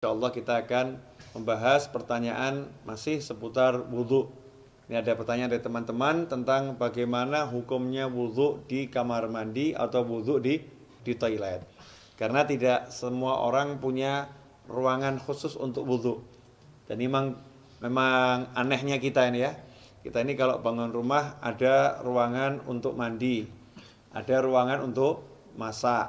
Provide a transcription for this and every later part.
Insyaallah kita akan membahas pertanyaan masih seputar wudhu. Ini ada pertanyaan dari teman-teman tentang bagaimana hukumnya wudhu di kamar mandi atau wudhu di toilet. Karena tidak semua orang punya ruangan khusus untuk wudhu. Dan memang anehnya kita ini ya. Kita ini kalau bangun rumah ada ruangan untuk mandi, ada ruangan untuk masak,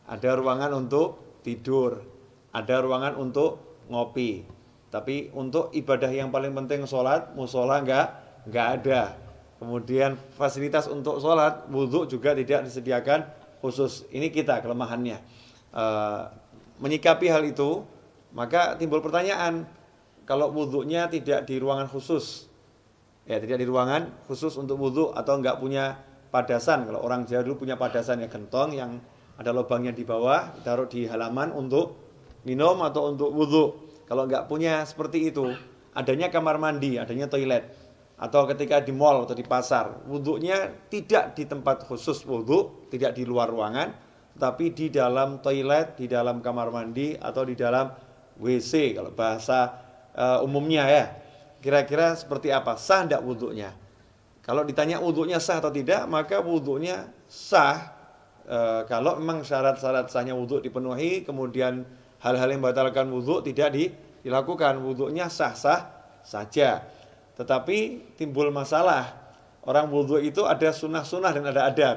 ada ruangan untuk tidur, ada ruangan untuk ngopi. Tapi untuk ibadah yang paling penting sholat, musola enggak ada. Kemudian fasilitas untuk sholat, wudhu juga tidak disediakan khusus. Ini kita kelemahannya. Menyikapi hal itu, maka timbul pertanyaan, kalau wudhunya tidak di ruangan khusus, ya tidak di ruangan khusus untuk wudhu atau enggak punya padasan. Kalau orang Jawa dulu punya padasan ya, gentong yang ada lubangnya di bawah, taruh di halaman untuk minum atau untuk wudhu. Kalau nggak punya seperti itu, adanya kamar mandi, adanya toilet, atau ketika di mall atau di pasar, wudhunya tidak di tempat khusus wudhu, tidak di luar ruangan, tapi di dalam toilet, di dalam kamar mandi, atau di dalam WC kalau bahasa umumnya ya. Kira-kira seperti apa? Sah tidak wudhunya? Kalau ditanya wudhunya sah atau tidak, maka wudhunya sah kalau memang syarat-syarat sahnya wudhu dipenuhi, kemudian hal-hal yang membatalkan wudhu tidak dilakukan, wudhunya sah-sah saja. Tetapi timbul masalah, orang wudhu itu ada sunnah-sunnah dan ada adab.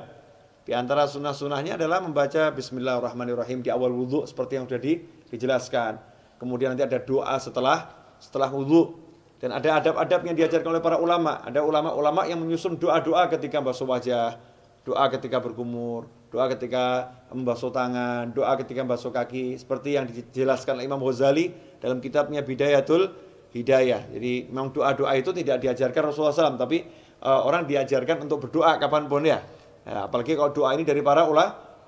Di antara sunnah-sunnahnya adalah membaca Bismillahirrahmanirrahim di awal wudhu seperti yang sudah dijelaskan. Kemudian nanti ada doa setelah wudhu. Dan ada adab-adab yang diajarkan oleh para ulama. Ada ulama-ulama yang menyusun doa-doa ketika basuh wajah, doa ketika berkumur, doa ketika membasuh tangan, doa ketika membasuh kaki, seperti yang dijelaskan oleh Imam Ghazali dalam kitabnya Bidayatul Hidayah. Jadi memang doa-doa itu tidak diajarkan Rasulullah SAW, tapi orang diajarkan untuk berdoa kapanpun ya. Apalagi kalau doa ini dari para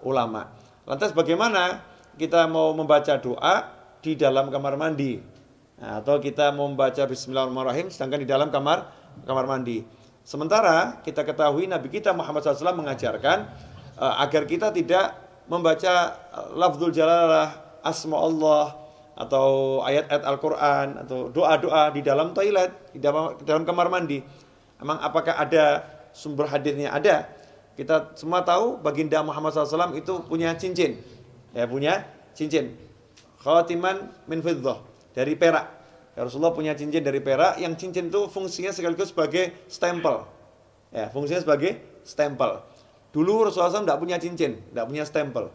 ulama. Lantas bagaimana kita mau membaca doa di dalam kamar mandi? Atau kita mau membaca Bismillahirrahmanirrahim sedangkan di dalam kamar mandi. Sementara kita ketahui Nabi kita Muhammad SAW mengajarkan agar kita tidak membaca lafzul jalalah, asma Allah, atau ayat-ayat Al-Quran, atau doa-doa di dalam toilet, di dalam kamar mandi. Emang apakah ada sumber hadisnya? Ada. Kita semua tahu baginda Muhammad SAW itu punya cincin. Ya, punya cincin. Khatiman min fiddah, dari perak. Ya, Rasulullah punya cincin dari perak, yang cincin itu fungsinya sekaligus sebagai stempel. Ya, fungsinya sebagai stempel. Dulu Rasulullah SAW tidak punya cincin, tidak punya stempel.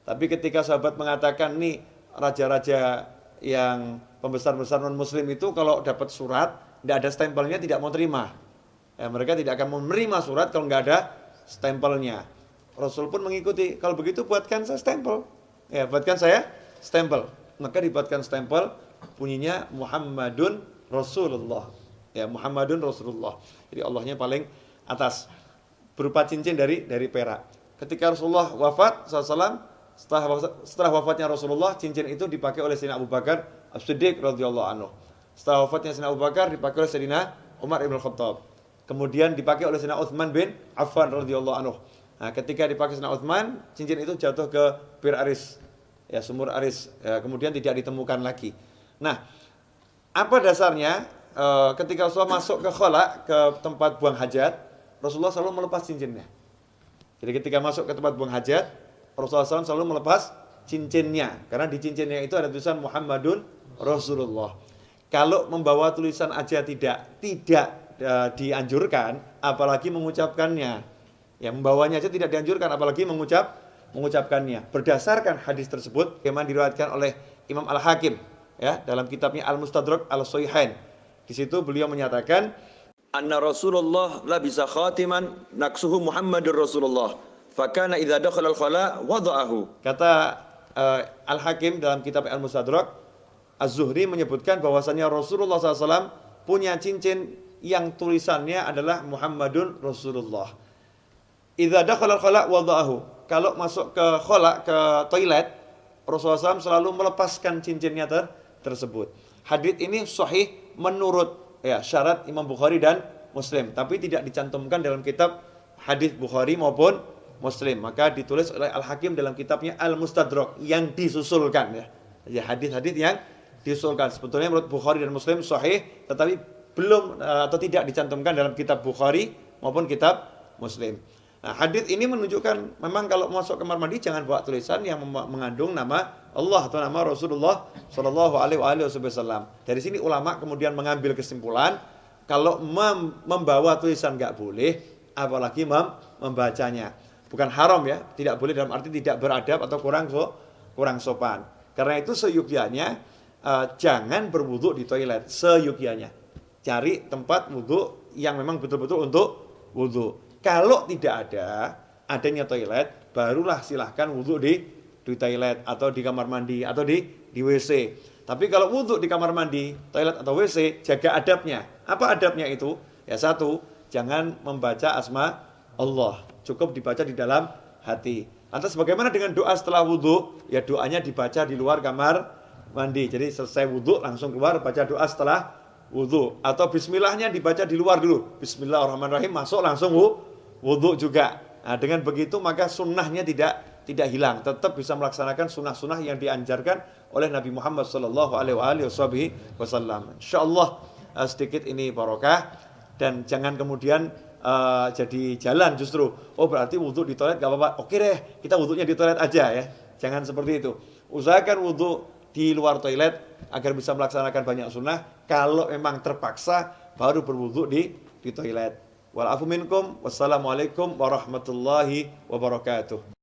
Tapi ketika sahabat mengatakan, nih raja-raja yang pembesar-besar non-muslim itu kalau dapat surat, tidak ada stempelnya tidak mau terima. Ya, mereka tidak akan menerima surat kalau nggak ada stempelnya. Rasul pun mengikuti, kalau begitu buatkan saya stempel. Ya, buatkan saya stempel. Maka dibuatkan stempel, bunyinya Muhammadun Rasulullah. Ya, Muhammadun Rasulullah. Jadi Allahnya paling atas, berupa cincin dari perak. Ketika Rasulullah wafat SAW, setelah wafatnya Rasulullah, cincin itu dipakai oleh Sayyidina Abu Bakar As-Siddiq radhiyallahu anhu. Setelah wafatnya Sayyidina Abu Bakar dipakai oleh Sayyidina Umar ibn Khattab. Kemudian dipakai oleh Sayyidina Utsman bin Affan radhiyallahu anhu. Nah, ketika dipakai Sayyidina Utsman, cincin itu jatuh ke Bir Aris, ya, sumur Aris. Ya, kemudian tidak ditemukan lagi. Nah, apa dasarnya? Ketika Rasulullah masuk ke khala, ke tempat buang hajat, Rasulullah selalu melepas cincinnya. Jadi ketika masuk ke tempat buang hajat, Rasulullah SAW selalu melepas cincinnya. Karena di cincinnya itu ada tulisan Muhammadun Rasulullah. Kalau membawa tulisan aja tidak dianjurkan, apalagi mengucapkannya. Ya, membawanya aja tidak dianjurkan, apalagi mengucapkannya. Berdasarkan hadis tersebut, yang diriwayatkan oleh Imam Al-Hakim, ya, dalam kitabnya Al-Mustadrak Al-Sahihain. Di situ beliau menyatakan, anna Rasulullah labisa khatiman naksuhu Muhammadur Rasulullah fakana idza dakhala al-khala wada'ahu. Kata Al-Hakim dalam kitab Al-Mustadrak, Az-Zuhri menyebutkan bahwasanya Rasulullah SAW punya cincin yang tulisannya adalah Muhammadun Rasulullah. Idza dakhala al-khala wada'ahu. Kalau masuk ke khala, ke toilet, Rasulullah SAW selalu melepaskan cincinnya tersebut. Hadits ini sahih menurut syarat Imam Bukhari dan Muslim, tapi tidak dicantumkan dalam kitab hadis Bukhari maupun Muslim. Maka ditulis oleh Al-Hakim dalam kitabnya Al-Mustadrak yang disusulkan, ya hadis-hadis yang diusulkan. Sebetulnya menurut Bukhari dan Muslim sahih, tetapi belum atau tidak dicantumkan dalam kitab Bukhari maupun kitab Muslim. Nah, hadis ini menunjukkan memang kalau masuk kamar mandi jangan bawa tulisan yang mengandung nama Allah atau nama Rasulullah Shallallahu Alaihi Wasallam. Dari sini ulama kemudian mengambil kesimpulan kalau membawa tulisan nggak boleh, apalagi membacanya. Bukan haram ya, tidak boleh dalam arti tidak beradab atau kurang sopan. Karena itu seyukyanya jangan berwudu di toilet, seyukyanya. Cari tempat wudu yang memang betul-betul untuk wudu. Kalau tidak adanya toilet, barulah silahkan wudu di toilet atau di kamar mandi atau di WC. Tapi kalau wudu di kamar mandi, toilet atau WC, jaga adabnya. Apa adabnya itu? Ya satu, jangan membaca asma Allah. Cukup dibaca di dalam hati. Lantas bagaimana dengan doa setelah wudu? Ya doanya dibaca di luar kamar mandi. Jadi selesai wudu langsung keluar baca doa setelah wudu. Atau bismillahnya dibaca di luar dulu. Bismillahirrahmanirrahim, masuk langsung wudu juga. Nah, dengan begitu maka sunnahnya tidak hilang, tetap bisa melaksanakan sunnah-sunnah yang dianjarkan oleh Nabi Muhammad Sallallahu Alaihi Wasallam. Insyaallah sedikit ini barokah dan jangan kemudian jadi jalan justru. Oh berarti wudu di toilet gak apa-apa. Oke deh, kita wudunya di toilet aja ya. Jangan seperti itu. Usahakan wudu di luar toilet agar bisa melaksanakan banyak sunnah. Kalau memang terpaksa baru berwudu di toilet. Wal afu minkum. Wassalamualaikum warahmatullahi wabarakatuh.